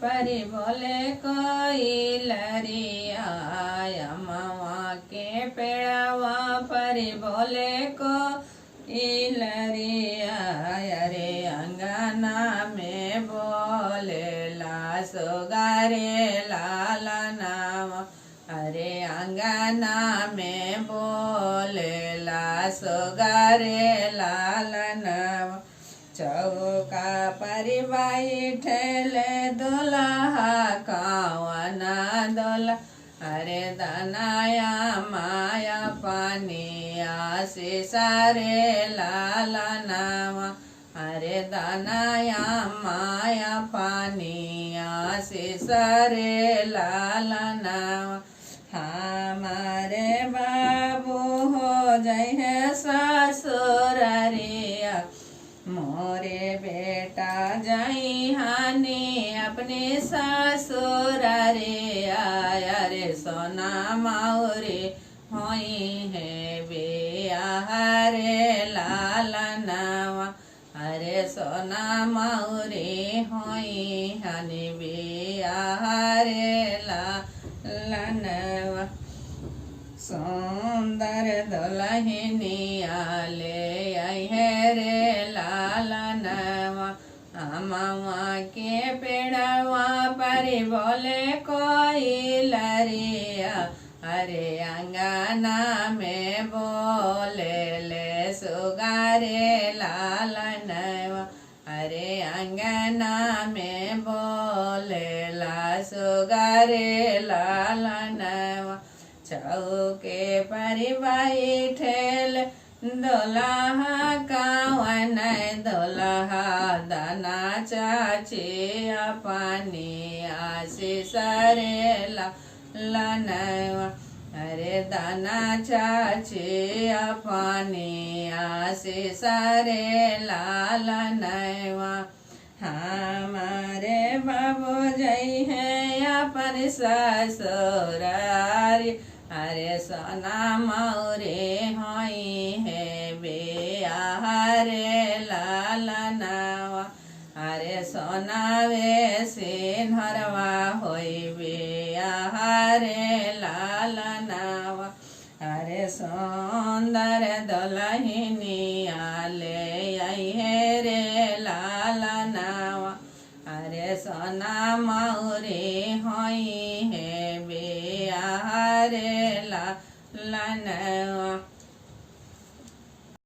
परी बोले कोई लरिया अमवा के पेड़वा परी बोले को लरिया अरे अंगना में बोलेला सुगारे लाला नाम अरे अंगना में बोलेला सुगारे लाला नाम चौका परी बैठले दुल्हा कावना दुल्हा अरे दनाया माया पानिया से सारे लाला नामा अरे दनाया माया पानिया से सारे लाला नामा हमारे बाबू हो जाए ससुररिया मोरे बेटा जाई हानि अपने ससुररिया अरे सोना माउरे होई है बियाह रे लाला नावा अरे सोना माउरे होई हानि बियाह रे लाला नावा सुंदर दुल्हनिया ले आई है रे लाला नवा अमवा के पेड़वा परी बोले कोई लरिया अरे अंगना में बोले ले सुगारे लाला नवा अरे अंगना में बोले ला सुगारे लाला नवा चौके परी बैठल दुल्हा कावन दुल्हा दाना चाची पानी आशीष रे लनवा अरे दाना चाची पानी आशीष रे लालनवा हमारे बाबू जई है अपन ससुरारी अरे सोना मौरे होई है बियाह रे लाला नावा अरे सोना वे सिन्हरवा होई बियाह रे लाला नावा अरे सुंदर दुल्हनिया ले आई है रे लाला नावा अरे सोना मौरे होई है बियाह रे लाला नावा